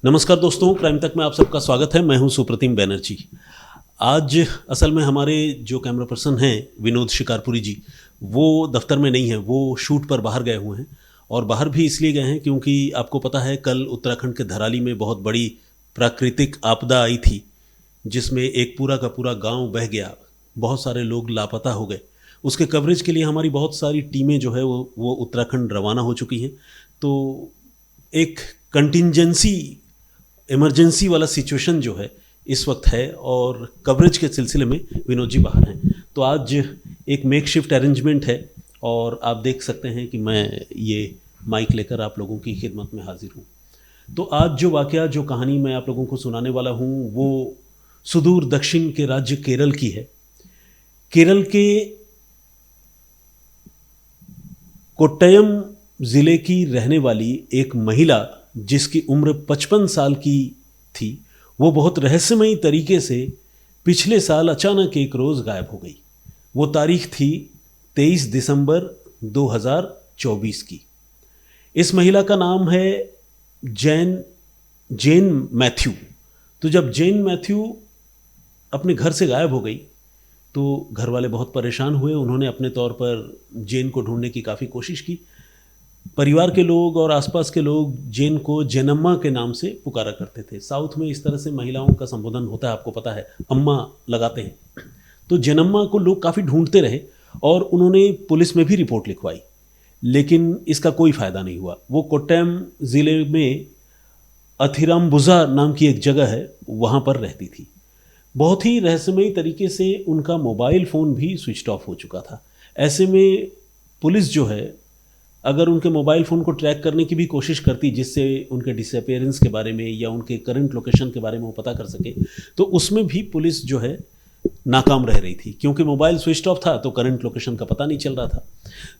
नमस्कार दोस्तों, क्राइम तक में आप सबका स्वागत है। मैं हूं सुप्रतिम बैनर्जी। आज असल में हमारे जो कैमरा पर्सन हैं विनोद शिकारपुरी जी, वो दफ्तर में नहीं हैं, वो शूट पर बाहर गए हुए हैं। और बाहर भी इसलिए गए हैं क्योंकि आपको पता है कल उत्तराखंड के धराली में बहुत बड़ी प्राकृतिक आपदा आई थी, जिसमें एक पूरा का पूरा गांव बह गया, बहुत सारे लोग लापता हो गए। उसके कवरेज के लिए हमारी बहुत सारी टीमें जो है वो उत्तराखंड रवाना हो चुकी हैं। तो एक कंटिंजेंसी इमरजेंसी वाला सिचुएशन जो है इस वक्त है और कवरेज के सिलसिले में विनोद जी बाहर हैं। तो आज एक मेक शिफ्ट अरेंजमेंट है और आप देख सकते हैं कि मैं ये माइक लेकर आप लोगों की खिदमत में हाजिर हूँ। तो आज जो वाकया, जो कहानी मैं आप लोगों को सुनाने वाला हूँ वो सुदूर दक्षिण के राज्य केरल की है। केरल के कोट्टयम ज़िले की रहने वाली एक महिला जिसकी उम्र 55 साल की थी, वो बहुत रहस्यमयी तरीके से पिछले साल अचानक एक रोज़ गायब हो गई। वो तारीख थी 23 दिसंबर 2024 की। इस महिला का नाम है जेन मैथ्यू। तो जब जेन मैथ्यू अपने घर से गायब हो गई तो घर वाले बहुत परेशान हुए। उन्होंने अपने तौर पर जेन को ढूंढने की काफ़ी कोशिश की। परिवार के लोग और आसपास के लोग जेन को जेनम्मा के नाम से पुकारा करते थे। साउथ में इस तरह से महिलाओं का संबोधन होता है, आपको पता है, अम्मा लगाते हैं। तो जेनम्मा को लोग काफ़ी ढूंढते रहे और उन्होंने पुलिस में भी रिपोर्ट लिखवाई, लेकिन इसका कोई फ़ायदा नहीं हुआ। वो कोट्टयम ज़िले में अथिराम्बुजा नाम की एक जगह है, वहाँ पर रहती थी। बहुत ही रहस्यमयी तरीके से उनका मोबाइल फ़ोन भी स्विच ऑफ हो चुका था। ऐसे में पुलिस जो है, अगर उनके मोबाइल फ़ोन को ट्रैक करने की भी कोशिश करती जिससे उनके डिसअपीयरेंस के बारे में या उनके करंट लोकेशन के बारे में वो पता कर सके, तो उसमें भी पुलिस जो है नाकाम रह रही थी, क्योंकि मोबाइल स्विच ऑफ था तो करंट लोकेशन का पता नहीं चल रहा था।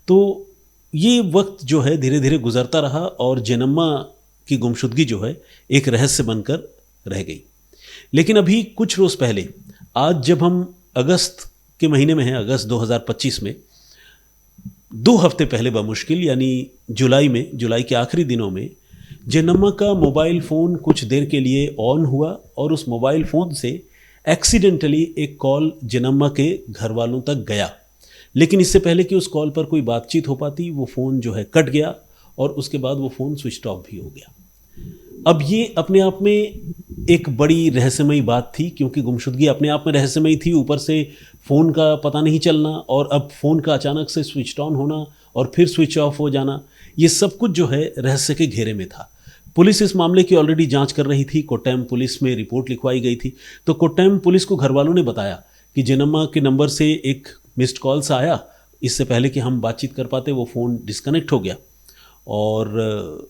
तो ये वक्त जो है धीरे धीरे गुजरता रहा और जेनम्मा की गुमशुदगी जो है एक रहस्य बनकर रह गई। लेकिन अभी कुछ रोज़ पहले, आज जब हम अगस्त के महीने में हैं, अगस्त 2025 में, 2 हफ्ते पहले बमुश्किल, यानी जुलाई के आखिरी दिनों में जेनम्मा का मोबाइल फ़ोन कुछ देर के लिए ऑन हुआ और उस मोबाइल फ़ोन से एक्सीडेंटली एक कॉल जेनम्मा के घर वालों तक गया। लेकिन इससे पहले कि उस कॉल पर कोई बातचीत हो पाती, वो फ़ोन जो है कट गया और उसके बाद वो फ़ोन स्विच ऑफ भी हो गया। अब ये अपने आप में एक बड़ी रहस्यमयी बात थी, क्योंकि गुमशुदगी अपने आप में रहस्यमयी थी, ऊपर से फ़ोन का पता नहीं चलना और अब फ़ोन का अचानक से स्विच ऑन होना और फिर स्विच ऑफ हो जाना, ये सब कुछ जो है रहस्य के घेरे में था। पुलिस इस मामले की ऑलरेडी जांच कर रही थी। कोट्टयम पुलिस में रिपोर्ट लिखवाई गई थी। तो कोट्टयम पुलिस को घर वालों ने बताया कि जेनम्मा के नंबर से एक मिस्ड कॉल सा आया, इससे पहले कि हम बातचीत कर पाते वो फ़ोन डिस्कनेक्ट हो गया और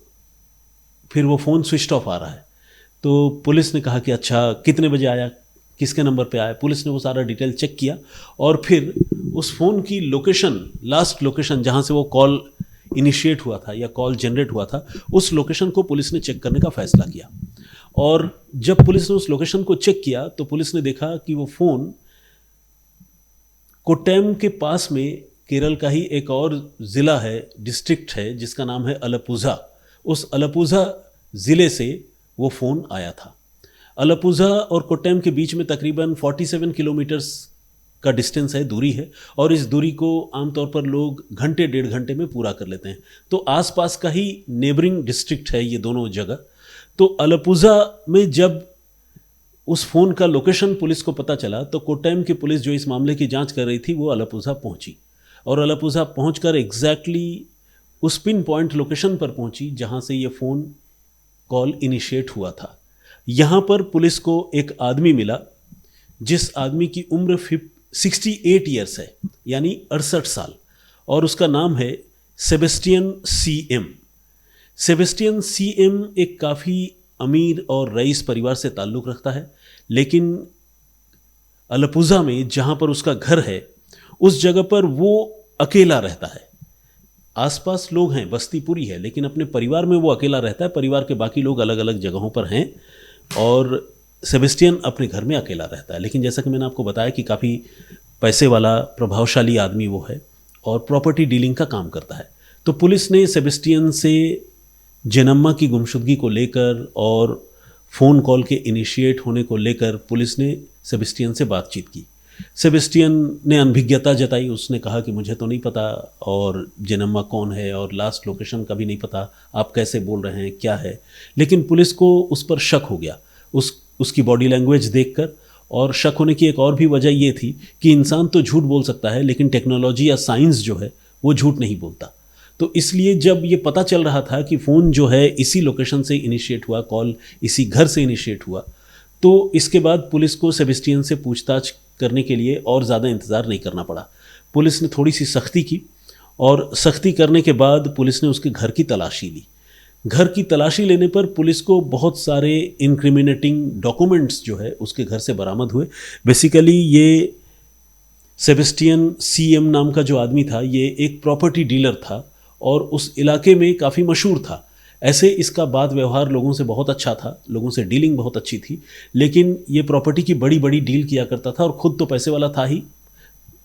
फिर वो फ़ोन स्विच ऑफ आ रहा है। तो पुलिस ने कहा कि अच्छा, कितने बजे आया, किसके नंबर पे आया। पुलिस ने वो सारा डिटेल चेक किया और फिर उस फ़ोन की लोकेशन, लास्ट लोकेशन जहाँ से वो कॉल इनिशिएट हुआ था या कॉल जनरेट हुआ था, उस लोकेशन को पुलिस ने चेक करने का फ़ैसला किया। और जब पुलिस ने उस लोकेशन को चेक किया तो पुलिस ने देखा कि वो फ़ोन कोट्टयम के पास में केरल का ही एक और ज़िला है, डिस्ट्रिक्ट है, जिसका नाम है अलपुझा। उस अलपुझा ज़िले से वो फ़ोन आया था। अलपुझा और कोट्टयम के बीच में तकरीबन 47 किलोमीटर्स का डिस्टेंस है, दूरी है, और इस दूरी को आमतौर पर लोग घंटे 1.5 घंटे में पूरा कर लेते हैं। तो आसपास का ही नेबरिंग डिस्ट्रिक्ट है ये दोनों जगह। तो अलपुझा में जब उस फ़ोन का लोकेशन पुलिस को पता चला तो कोट्टयम की पुलिस जो इस मामले की जांच कर रही थी वो अलपुझा पहुंची और अलपुझा पहुंचकर एग्जैक्टली उस पिन पॉइंट लोकेशन पर पहुंची जहां से ये फ़ोन कॉल इनिशिएट हुआ था। यहाँ पर पुलिस को एक आदमी मिला जिस आदमी की उम्र 68 ईयर्स है, यानी 68 साल, और उसका नाम है सेबेस्टियन सीएम। सेबेस्टियन सीएम एक काफ़ी अमीर और रईस परिवार से ताल्लुक़ रखता है, लेकिन अलपुझा में जहाँ पर उसका घर है उस जगह पर वो अकेला रहता है। आसपास लोग हैं, बस्ती पूरी है, लेकिन अपने परिवार में वो अकेला रहता है। परिवार के बाकी लोग अलग अलग जगहों पर हैं और सेबेस्टियन अपने घर में अकेला रहता है। लेकिन जैसा कि मैंने आपको बताया कि काफ़ी पैसे वाला, प्रभावशाली आदमी वो है और प्रॉपर्टी डीलिंग का काम करता है। तो पुलिस ने सेबेस्टियन से जेनम्मा की गुमशुदगी को लेकर और फ़ोन कॉल के इनिशिएट होने को लेकर पुलिस ने सेबेस्टियन से बातचीत की। सेबेस्टियन ने अनभिज्ञता जताई, उसने कहा कि मुझे तो नहीं पता और जेनम्मा कौन है और लास्ट लोकेशन का भी नहीं पता, आप कैसे बोल रहे हैं, क्या है। लेकिन पुलिस को उस पर शक हो गया उसकी बॉडी लैंग्वेज देखकर। और शक होने की एक और भी वजह ये थी कि इंसान तो झूठ बोल सकता है लेकिन टेक्नोलॉजी या साइंस जो है वो झूठ नहीं बोलता। तो इसलिए जब ये पता चल रहा था कि फ़ोन जो है इसी लोकेशन से इनिशिएट हुआ, कॉल इसी घर से इनिशिएट हुआ, तो इसके बाद पुलिस को सेबेस्टियन से पूछताछ करने के लिए और ज़्यादा इंतज़ार नहीं करना पड़ा। पुलिस ने थोड़ी सी सख्ती की और सख्ती करने के बाद पुलिस ने उसके घर की तलाशी ली। घर की तलाशी लेने पर पुलिस को बहुत सारे इंक्रिमिनेटिंग डॉक्यूमेंट्स जो है उसके घर से बरामद हुए। बेसिकली ये सेबेस्टियन सीएम नाम का जो आदमी था ये एक प्रॉपर्टी डीलर था और उस इलाके में काफ़ी मशहूर था। ऐसे इसका बात व्यवहार लोगों से बहुत अच्छा था, लोगों से डीलिंग बहुत अच्छी थी, लेकिन ये प्रॉपर्टी की बड़ी बड़ी डील किया करता था और ख़ुद तो पैसे वाला था ही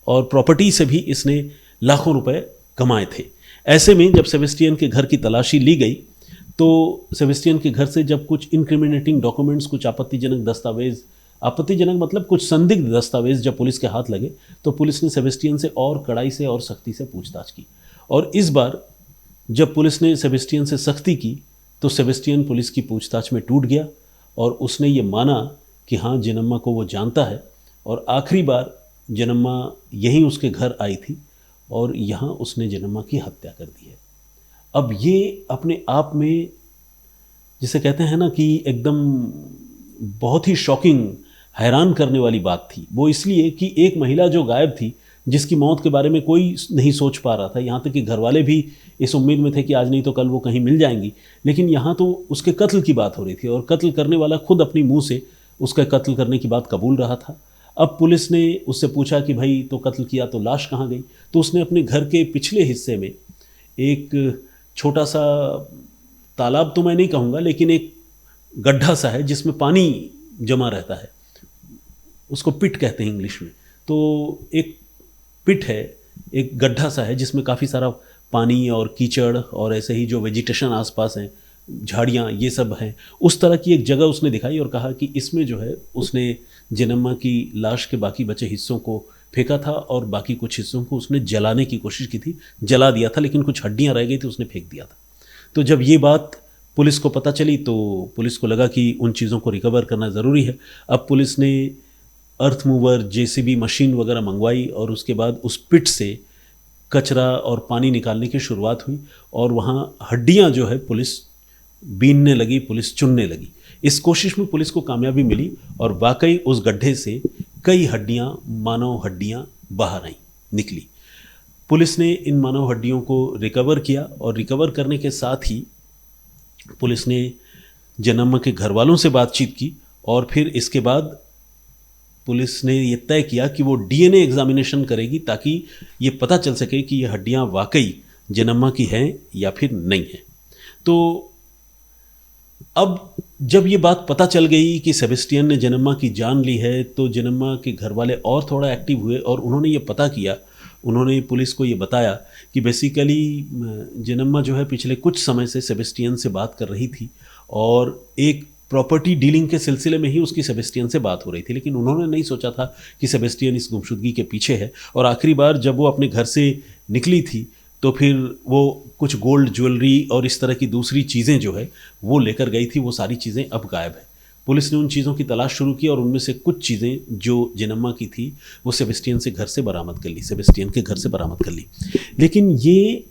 और प्रॉपर्टी से भी इसने लाखों रुपए कमाए थे। ऐसे में जब सेबेस्टियन के घर की तलाशी ली गई तो सेबेस्टियन के घर से जब कुछ इंक्रिमिनेटिंग डॉक्यूमेंट्स, कुछ आपत्तिजनक दस्तावेज, आपत्तिजनक मतलब कुछ संदिग्ध दस्तावेज जब पुलिस के हाथ लगे तो पुलिस ने सेबेस्टियन से और कड़ाई से और सख्ती से पूछताछ की। और इस बार जब पुलिस ने सेबेस्टियन से सख्ती की तो सेबेस्टियन पुलिस की पूछताछ में टूट गया और उसने ये माना कि हाँ, जेनम्मा को वो जानता है और आखिरी बार जेनम्मा यहीं उसके घर आई थी और यहाँ उसने जेनम्मा की हत्या कर दी है। अब ये अपने आप में जिसे कहते हैं ना कि एकदम बहुत ही शॉकिंग, हैरान करने वाली बात थी। वो इसलिए कि एक महिला जो गायब थी, जिसकी मौत के बारे में कोई नहीं सोच पा रहा था, यहाँ तक कि घरवाले भी इस उम्मीद में थे कि आज नहीं तो कल वो कहीं मिल जाएंगी, लेकिन यहाँ तो उसके कत्ल की बात हो रही थी और कत्ल करने वाला खुद अपनी मुंह से उसका कत्ल करने की बात कबूल रहा था। अब पुलिस ने उससे पूछा कि भाई तो कत्ल किया तो लाश कहाँ गई, तो उसने अपने घर के पिछले हिस्से में एक छोटा सा तालाब तो मैं नहीं कहूँगा लेकिन एक गड्ढा सा है जिसमें पानी जमा रहता है, उसको पिट कहते हैं इंग्लिश में। तो एक पिट है, एक गड्ढा सा है जिसमें काफ़ी सारा पानी और कीचड़ और ऐसे ही जो वेजिटेशन आसपास हैं, झाड़ियाँ, ये सब हैं। उस तरह की एक जगह उसने दिखाई और कहा कि इसमें जो है उसने जेनम्मा की लाश के बाकी बचे हिस्सों को फेंका था और बाकी कुछ हिस्सों को उसने जलाने की कोशिश की थी, जला दिया था, लेकिन कुछ हड्डियाँ रह गई थी, उसने फेंक दिया था। तो जब ये बात पुलिस को पता चली तो पुलिस को लगा कि उन चीज़ों को रिकवर करना ज़रूरी है। अब पुलिस ने अर्थ मूवर, जेसीबी मशीन वगैरह मंगवाई और उसके बाद उस पिट से कचरा और पानी निकालने की शुरुआत हुई और वहाँ हड्डियाँ जो है पुलिस बीनने लगी, पुलिस चुनने लगी। इस कोशिश में पुलिस को कामयाबी मिली और वाकई उस गड्ढे से कई हड्डियाँ, मानव हड्डियाँ बाहर आई, निकली। पुलिस ने इन मानव हड्डियों को रिकवर किया और रिकवर करने के साथ ही पुलिस ने जेनम्मा के घर वालों से बातचीत की और फिर इसके बाद पुलिस ने ये तय किया कि वो डीएनए एग्जामिनेशन करेगी ताकि ये पता चल सके कि ये हड्डियाँ वाकई जेनम्मा की हैं या फिर नहीं हैं। तो अब जब ये बात पता चल गई कि सेबेस्टियन ने जेनम्मा की जान ली है तो जेनम्मा के घर वाले और थोड़ा एक्टिव हुए और उन्होंने ये पता किया, उन्होंने पुलिस को ये बताया कि बेसिकली जेनम्मा जो है पिछले कुछ समय से सेबेस्टियन से बात कर रही थी और एक प्रॉपर्टी डीलिंग के सिलसिले में ही उसकी सेबेस्टियन से बात हो रही थी, लेकिन उन्होंने नहीं सोचा था कि सेबेस्टियन इस गुमशुदगी के पीछे है। और आखिरी बार जब वो अपने घर से निकली थी तो फिर वो कुछ गोल्ड ज्वेलरी और इस तरह की दूसरी चीज़ें जो है वो लेकर गई थी, वो सारी चीज़ें अब गायब है। पुलिस ने उन चीज़ों की तलाश शुरू की और उनमें से कुछ चीज़ें जो जेनम्मा की थी वो सेबेस्टियन से घर से बरामद कर ली, सेबेस्टियन के घर से बरामद कर ली। लेकिन ये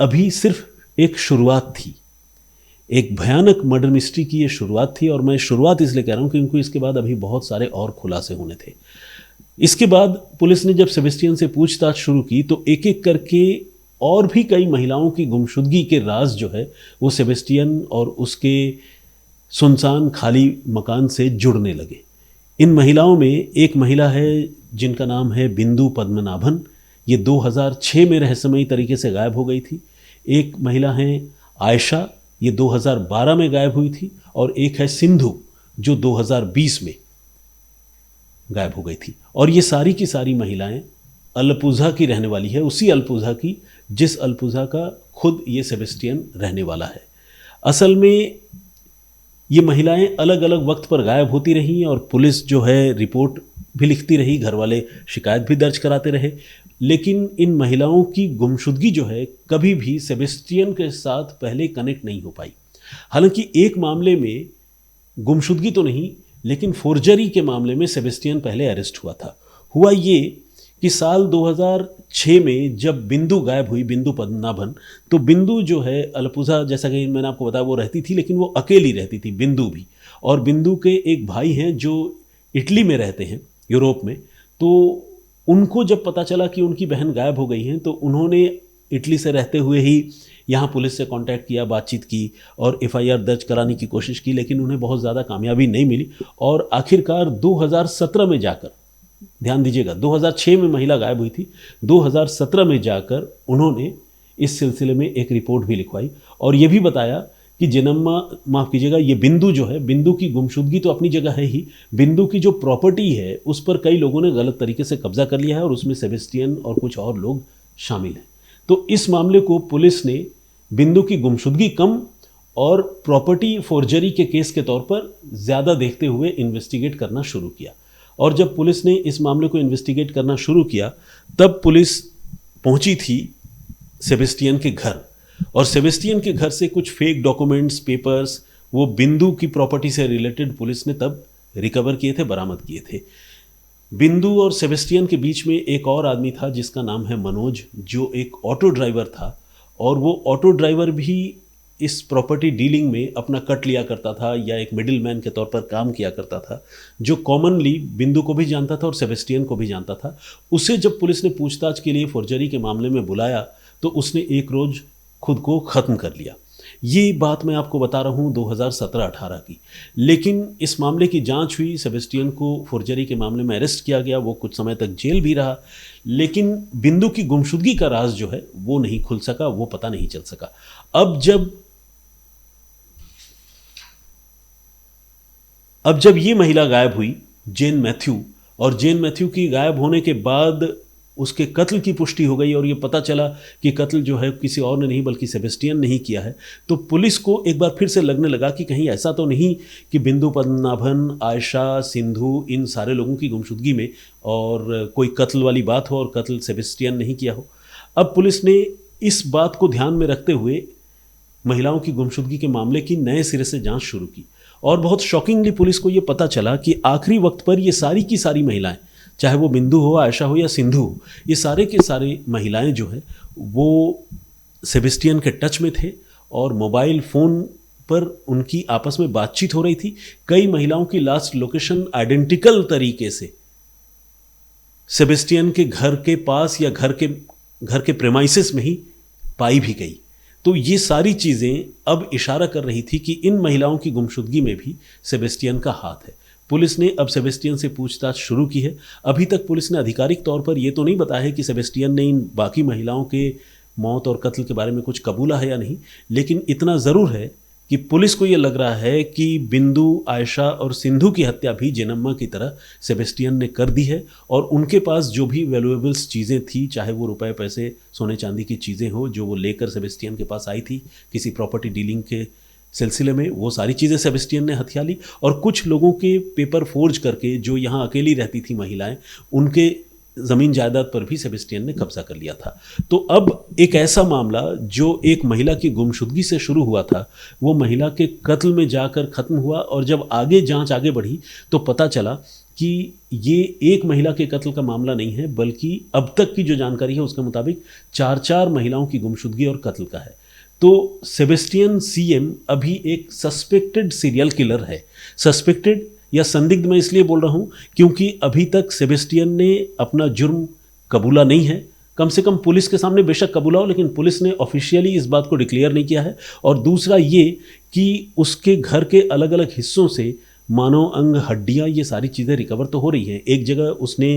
अभी सिर्फ एक शुरुआत थी, एक भयानक मर्डर मिस्ट्री की ये शुरुआत थी। और मैं शुरुआत इसलिए कह रहा हूँ क्योंकि इसके बाद अभी बहुत सारे और खुलासे होने थे। इसके बाद पुलिस ने जब सेबेस्टियन से पूछताछ शुरू की तो एक एक करके और भी कई महिलाओं की गुमशुदगी के राज जो है वो सेबेस्टियन और उसके सुनसान खाली मकान से जुड़ने लगे। इन महिलाओं में एक महिला है जिनका नाम है बिंदु पद्मनाभन, ये 2006 में रहस्यमयी तरीके से गायब हो गई थी। एक महिला है आयशा, ये 2012 में गायब हुई थी। और एक है सिंधु जो 2020 में गायब हो गई थी। और ये सारी की सारी महिलाएं अल्पुझा की रहने वाली है, उसी अल्पुझा की जिस अल्पुझा का खुद ये सेबेस्टियन रहने वाला है। असल में ये महिलाएं अलग अलग वक्त पर गायब होती रहीं और पुलिस जो है रिपोर्ट भी लिखती रही, घर वाले शिकायत भी दर्ज कराते रहे, लेकिन इन महिलाओं की गुमशुदगी जो है कभी भी सेबेस्टियन के साथ पहले कनेक्ट नहीं हो पाई। हालांकि एक मामले में गुमशुदगी तो नहीं, लेकिन फोर्जरी के मामले में सेबेस्टियन पहले अरेस्ट हुआ था। हुआ ये कि साल 2006 में जब बिंदु गायब हुई, बिंदु पद्मनाभन, तो बिंदु जो है अल्पुझा, जैसा कि मैंने आपको बताया, वो रहती थी, लेकिन वो अकेली रहती थी, बिंदु भी। और बिंदु के एक भाई हैं जो इटली में रहते हैं, यूरोप में। तो उनको जब पता चला कि उनकी बहन गायब हो गई हैं, तो उन्होंने इटली से रहते हुए ही यहाँ पुलिस से कांटेक्ट किया, बातचीत की और एफआईआर दर्ज कराने की कोशिश की, लेकिन उन्हें बहुत ज़्यादा कामयाबी नहीं मिली। और आखिरकार 2017 में जाकर, ध्यान दीजिएगा, 2006 में महिला गायब हुई थी, 2017 में जाकर उन्होंने इस सिलसिले में एक रिपोर्ट भी लिखवाई और ये भी बताया कि माफ़ कीजिएगा, ये बिंदु जो है, बिंदु की गुमशुदगी तो अपनी जगह है ही, बिंदु की जो प्रॉपर्टी है उस पर कई लोगों ने गलत तरीके से कब्जा कर लिया है और उसमें सेबेस्टियन और कुछ और लोग शामिल हैं। तो इस मामले को पुलिस ने बिंदु की गुमशुदगी कम और प्रॉपर्टी फोर्जरी के केस के तौर पर ज़्यादा देखते हुए इन्वेस्टिगेट करना शुरू किया। और जब पुलिस ने इस मामले को इन्वेस्टिगेट करना शुरू किया, तब पुलिस पहुंची थी सेबेस्टियन के घर, और सेबेस्टियन के घर से कुछ फेक डॉक्यूमेंट्स, पेपर्स, वो बिंदु की प्रॉपर्टी से रिलेटेड पुलिस ने तब रिकवर किए थे, बरामद किए थे। बिंदु और सेबेस्टियन के बीच में एक और आदमी था जिसका नाम है मनोज, जो एक ऑटो ड्राइवर था, और वो ऑटो ड्राइवर भी इस प्रॉपर्टी डीलिंग में अपना कट लिया करता था या एक मिडिल मैन के तौर पर काम किया करता था, जो कॉमनली बिंदु को भी जानता था और सेबेस्टियन को भी जानता था। उसे जब पुलिस ने पूछताछ के लिए फोर्जरी के मामले में बुलाया तो उसने एक रोज़ खुद को ख़त्म कर लिया। ये बात मैं आपको बता रहा हूँ 2017-18 की। लेकिन इस मामले की जांच हुई, सेबेस्टियन को फोर्जरी के मामले में अरेस्ट किया गया, वो कुछ समय तक जेल भी रहा, लेकिन बिंदु की गुमशुदगी का राज जो है वो नहीं खुल सका, वो पता नहीं चल सका। अब जब ये महिला गायब हुई, जेन मैथ्यू, और जेन मैथ्यू की गायब होने के बाद उसके कत्ल की पुष्टि हो गई और ये पता चला कि कत्ल जो है किसी और ने नहीं बल्कि सेबेस्टियन ने ही किया है, तो पुलिस को एक बार फिर से लगने लगा कि कहीं ऐसा तो नहीं कि बिंदु पद्मनाभन, आयशा, सिंधु, इन सारे लोगों की गुमशुदगी में और कोई कत्ल वाली बात हो और कत्ल सेबेस्टियन नहीं किया हो। अब पुलिस ने इस बात को ध्यान में रखते हुए महिलाओं की गुमशुदगी के मामले की नए सिरे से जांच शुरू की, और बहुत शॉकिंगली पुलिस को ये पता चला कि आखिरी वक्त पर ये सारी की सारी महिलाएं, चाहे वो बिंदु हो, आयशा हो या सिंधु हो, ये सारे के सारे महिलाएं जो है वो सेबेस्टियन के टच में थे और मोबाइल फ़ोन पर उनकी आपस में बातचीत हो रही थी। कई महिलाओं की लास्ट लोकेशन आइडेंटिकल तरीके से सेबेस्टियन के घर के पास या घर के प्रेमाइसिस में ही पाई भी गई। तो ये सारी चीज़ें अब इशारा कर रही थी कि इन महिलाओं की गुमशुदगी में भी सेबेस्टियन का हाथ है। पुलिस ने अब सेबेस्टियन से पूछताछ शुरू की है। अभी तक पुलिस ने आधिकारिक तौर पर यह तो नहीं बताया है कि सेबेस्टियन ने इन बाकी महिलाओं के मौत और कत्ल के बारे में कुछ कबूला है या नहीं, लेकिन इतना ज़रूर है कि पुलिस को ये लग रहा है कि बिंदु, आयशा और सिंधु की हत्या भी जेनम्मा की तरह सेबेस्टियन ने कर दी है, और उनके पास जो भी वैल्यूएबल्स चीज़ें थी, चाहे वो रुपए, पैसे, सोने चांदी की चीज़ें हो, जो वो लेकर सेबेस्टियन के पास आई थी किसी प्रॉपर्टी डीलिंग के सिलसिले में, वो सारी चीज़ें सेबेस्टियन ने हथिया ली। और कुछ लोगों के पेपर फोर्ज करके, जो यहाँ अकेली रहती थी महिलाएं, उनके ज़मीन जायदाद पर भी सेबेस्टियन ने कब्जा कर लिया था। तो अब एक ऐसा मामला जो एक महिला की गुमशुदगी से शुरू हुआ था, वो महिला के कत्ल में जाकर ख़त्म हुआ, और जब जांच आगे बढ़ी तो पता चला कि ये एक महिला के कत्ल का मामला नहीं है, बल्कि अब तक की जो जानकारी है उसके मुताबिक 4 महिलाओं की गुमशुदगी और कत्ल का है। तो सेबेस्टियन सीएम अभी एक सस्पेक्टेड सीरियल किलर है। सस्पेक्टेड या संदिग्ध मैं इसलिए बोल रहा हूँ क्योंकि अभी तक सेबेस्टियन ने अपना जुर्म कबूला नहीं है। कम से कम पुलिस के सामने बेशक कबूला हो, लेकिन पुलिस ने ऑफिशियली इस बात को डिक्लेयर नहीं किया है। और दूसरा ये कि उसके घर के अलग अलग हिस्सों से मानव अंग, हड्डियाँ, ये सारी चीज़ें रिकवर तो हो रही हैं। एक जगह उसने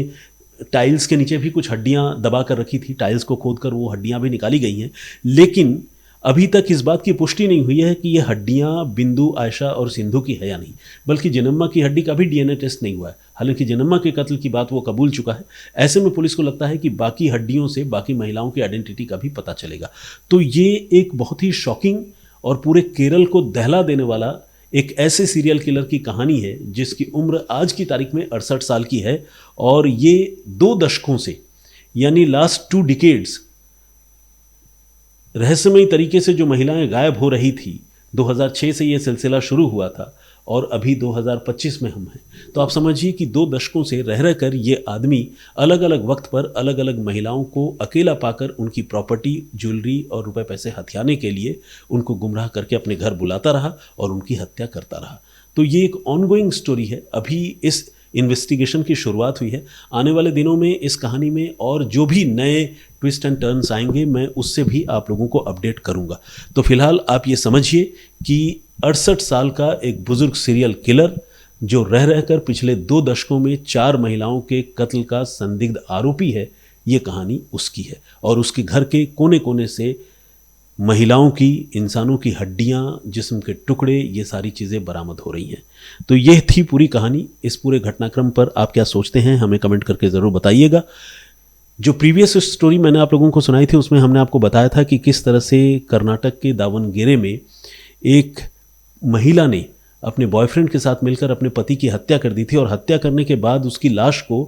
टाइल्स के नीचे भी कुछ हड्डियाँ दबा कर रखी थी, टाइल्स को खोदकर वो हड्डियाँ भी निकाली गई हैं, लेकिन अभी तक इस बात की पुष्टि नहीं हुई है कि ये हड्डियाँ बिंदु, आयशा और सिंधु की है या नहीं, बल्कि जेनम्मा की हड्डी का भी डीएनए टेस्ट नहीं हुआ है। हालांकि जेनम्मा के कत्ल की बात वो कबूल चुका है। ऐसे में पुलिस को लगता है कि बाकी हड्डियों से बाकी महिलाओं की आइडेंटिटी का भी पता चलेगा। तो ये एक बहुत ही शॉकिंग और पूरे केरल को दहला देने वाला एक ऐसे सीरियल किलर की कहानी है जिसकी उम्र आज की तारीख में 68 साल की है और ये 2 दशकों से यानी लास्ट 2 डिकेड्स रहस्यमयी तरीके से जो महिलाएं गायब हो रही थी। 2006 से ये सिलसिला शुरू हुआ था और अभी 2025 में हम हैं। तो आप समझिए कि 2 दशकों से रह रह कर ये आदमी अलग अलग वक्त पर अलग अलग महिलाओं को अकेला पाकर उनकी प्रॉपर्टी, ज्वेलरी और रुपए पैसे हथियाने के लिए उनको गुमराह करके अपने घर बुलाता रहा और उनकी हत्या करता रहा। तो ये एक ऑनगोइंग स्टोरी है। अभी इस इन्वेस्टिगेशन की शुरुआत हुई है। आने वाले दिनों में इस कहानी में और जो भी नए ट्विस्ट एंड टर्न्स आएंगे मैं उससे भी आप लोगों को अपडेट करूंगा। तो फिलहाल आप ये समझिए कि 68 साल का एक बुजुर्ग सीरियल किलर जो रह रहकर पिछले 2 दशकों में 4 महिलाओं के कत्ल का संदिग्ध आरोपी है, ये कहानी उसकी है और उसके घर के कोने कोने से महिलाओं की, इंसानों की हड्डियां, जिस्म के टुकड़े, ये सारी चीज़ें बरामद हो रही हैं। तो यह थी पूरी कहानी। इस पूरे घटनाक्रम पर आप क्या सोचते हैं हमें कमेंट करके ज़रूर बताइएगा। जो प्रीवियस स्टोरी मैंने आप लोगों को सुनाई थी उसमें हमने आपको बताया था कि किस तरह से कर्नाटक के दावणगेरे में एक महिला ने अपने बॉयफ्रेंड के साथ मिलकर अपने पति की हत्या कर दी थी और हत्या करने के बाद उसकी लाश को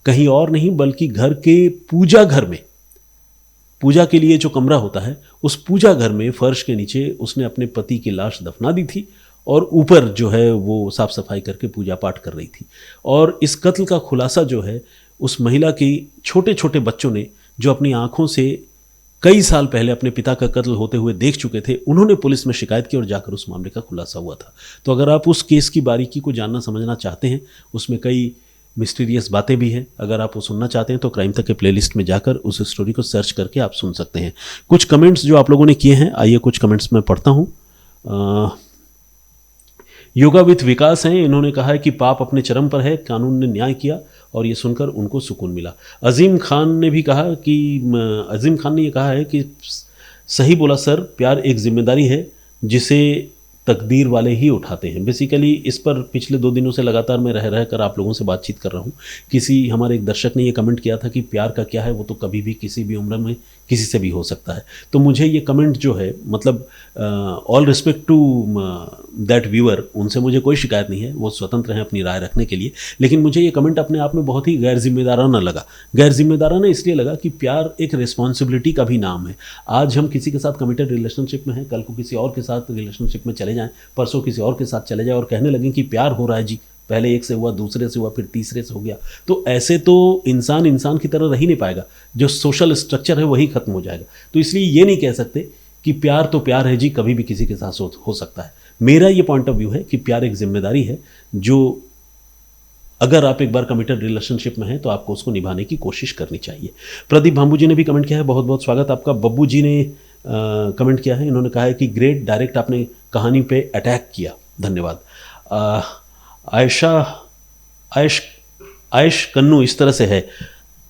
कहीं और नहीं बल्कि घर के पूजा घर में, पूजा के लिए जो कमरा होता है उस पूजा घर में फर्श के नीचे उसने अपने पति की लाश दफना दी थी और ऊपर जो है वो साफ सफाई करके पूजा पाठ कर रही थी। और इस कत्ल का खुलासा जो है उस महिला की छोटे छोटे बच्चों ने, जो अपनी आंखों से कई साल पहले अपने पिता का कत्ल होते हुए देख चुके थे, उन्होंने पुलिस में शिकायत की और जाकर उस मामले का खुलासा हुआ था। तो अगर आप उस केस की बारीकी को जानना समझना चाहते हैं, उसमें कई मिस्टीरियस बातें भी हैं, अगर आप वो सुनना चाहते हैं तो क्राइम तक के प्लेलिस्ट में जाकर उस स्टोरी को सर्च करके आप सुन सकते हैं। कुछ कमेंट्स जो आप लोगों ने किए हैं, आइए कुछ कमेंट्स मैं पढ़ता हूँ। योगा विथ विकास हैं, इन्होंने कहा है कि पाप अपने चरम पर है, कानून ने न्याय किया और ये सुनकर उनको सुकून मिला। अजीम खान ने भी कहा कि अजीम खान ने ये कहा है कि सही बोला सर, प्यार एक जिम्मेदारी है जिसे तकदीर वाले ही उठाते हैं। बेसिकली इस पर पिछले 2 दिनों से लगातार मैं रह रह कर आप लोगों से बातचीत कर रहा हूँ। किसी हमारे एक दर्शक ने ये कमेंट किया था कि प्यार का क्या है, वो तो कभी भी किसी भी उम्र में किसी से भी हो सकता है। तो मुझे ये कमेंट जो है, मतलब all respect to that viewer, उनसे मुझे कोई शिकायत नहीं है, वो स्वतंत्र हैं अपनी राय रखने के लिए, लेकिन मुझे ये कमेंट अपने आप में बहुत ही गैर जिम्मेदाराना लगा। गैर जिम्मेदाराना इसलिए लगा कि प्यार एक रिस्पॉन्सिबिलिटी का भी नाम है। आज हम किसी के साथ कमिटेड रिलेशनशिप में हैं, कल को किसी और के साथ रिलेशनशिप में चले जाएं, परसों किसी और के साथ चले जाएं और कहने लगें कि प्यार हो रहा है जी, पहले एक से हुआ, दूसरे से हुआ, फिर तीसरे से हो गया, तो ऐसे तो इंसान इंसान की तरह रह ही नहीं पाएगा। जो सोशल स्ट्रक्चर है वही खत्म हो जाएगा। तो इसलिए ये नहीं कह सकते कि प्यार तो प्यार है जी, कभी भी किसी के साथ हो सकता है। मेरा ये पॉइंट ऑफ व्यू है कि प्यार एक जिम्मेदारी है जो अगर आप एक बार कमिटेड रिलेशनशिप में हैं तो आपको उसको निभाने की कोशिश करनी चाहिए। प्रदीप भांबू जी ने भी कमेंट किया है, बहुत बहुत स्वागत आपका। बब्बू जी ने कमेंट किया है, इन्होंने कहा है कि ग्रेट, डायरेक्ट आपने कहानी पे अटैक किया, धन्यवाद। आयश कन्नू इस तरह से है,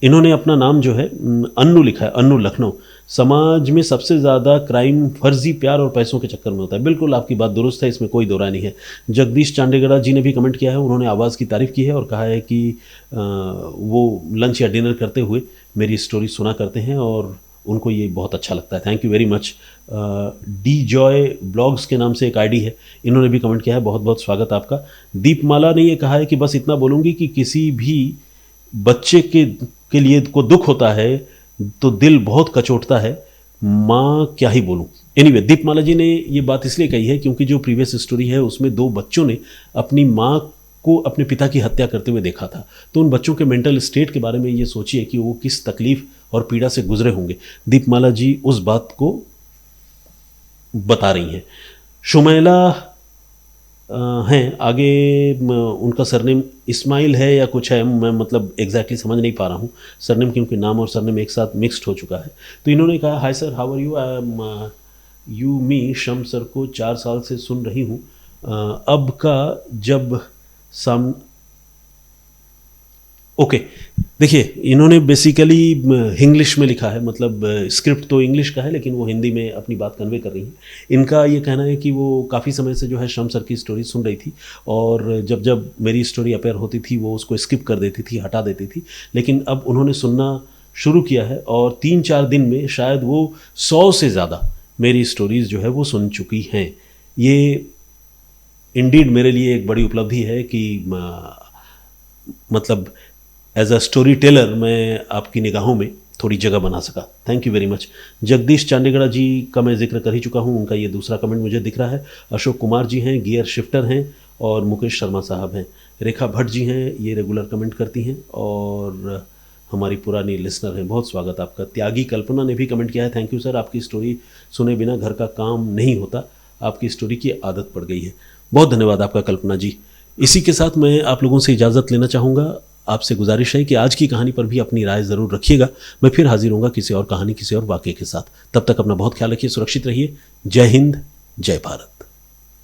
इन्होंने अपना नाम जो है अन्नू लिखा है, अन्नू लखनऊ। समाज में सबसे ज़्यादा क्राइम फर्जी प्यार और पैसों के चक्कर में होता है। बिल्कुल आपकी बात दुरुस्त है, इसमें कोई दो राय नहीं है। जगदीश चांडेगड़ा जी ने भी कमेंट किया है, उन्होंने आवाज़ की तारीफ़ की है और कहा है कि वो लंच या डिनर करते हुए मेरी स्टोरी सुना करते हैं और उनको ये बहुत अच्छा लगता है। Thank you very much. D Joy blogs के नाम से एक आईडी है, इन्होंने भी कमेंट किया है, बहुत बहुत स्वागत आपका। दीपमाला ने ये कहा है कि बस इतना बोलूँगी कि किसी भी बच्चे के लिए को दुख होता है तो दिल बहुत कचोटता है, माँ क्या ही बोलूँ। एनीवे, दीपमाला जी ने ये बात इसलिए कही है क्योंकि जो प्रीवियस स्टोरी है उसमें 2 बच्चों ने अपनी माँ को अपने पिता की हत्या करते हुए देखा था। तो उन बच्चों के मेंटल स्टेट के बारे में ये सोचिए कि वो किस तकलीफ और पीड़ा से गुजरे होंगे। दीपमाला जी उस बात को बता रही हैं। शुमैला हैं आगे, उनका सरनेम इस्माइल है या कुछ है, मैं मतलब एग्जैक्टली समझ नहीं पा रहा हूँ सरनेम, क्योंकि नाम और सरनेम एक साथ मिक्स्ड हो चुका है। तो इन्होंने कहा, hi sir, how are you, I am यू मी शम सर को 4 साल से सुन रही हूँ। अब का जब ओके, देखिए इन्होंने बेसिकली इंग्लिश में लिखा है, मतलब स्क्रिप्ट तो इंग्लिश का है लेकिन वो हिंदी में अपनी बात कन्वे कर रही हैं। इनका ये कहना है कि वो काफ़ी समय से जो है शम सर की स्टोरी सुन रही थी और जब जब मेरी स्टोरी अपेयर होती थी वो उसको स्किप कर देती थी, हटा देती थी, लेकिन अब उन्होंने सुनना शुरू किया है और 3-4 दिन में शायद वो 100 से ज़्यादा मेरी स्टोरीज़ जो है वो सुन चुकी हैं। ये इंडीड मेरे लिए एक बड़ी उपलब्धि है कि मतलब एज अ स्टोरी टेलर मैं आपकी निगाहों में थोड़ी जगह बना सका। Thank you very much. Jagdish Chandigarh ji का मैं जिक्र कर ही चुका हूँ, उनका ये दूसरा कमेंट मुझे दिख रहा है। अशोक कुमार जी हैं, गियर शिफ्टर हैं, और मुकेश शर्मा साहब हैं। रेखा भट्ट जी हैं, ये रेगुलर कमेंट करती हैं और हमारी पुरानी लिसनर हैं। बहुत स्वागत आपका। त्यागी कल्पना ने भी कमेंट किया है, थैंक यू सर, आपकी स्टोरी सुने बिना घर का काम नहीं होता, आपकी स्टोरी की आदत पड़ गई है। बहुत धन्यवाद आपका कल्पना जी। इसी के साथ मैं आप लोगों से इजाज़त लेना चाहूँगा। आपसे गुजारिश है कि आज की कहानी पर भी अपनी राय ज़रूर रखिएगा। मैं फिर हाजिर होऊंगा किसी और कहानी, किसी और वाक़ये के साथ। तब तक अपना बहुत ख्याल रखिए, सुरक्षित रहिए। जय हिंद, जय भारत।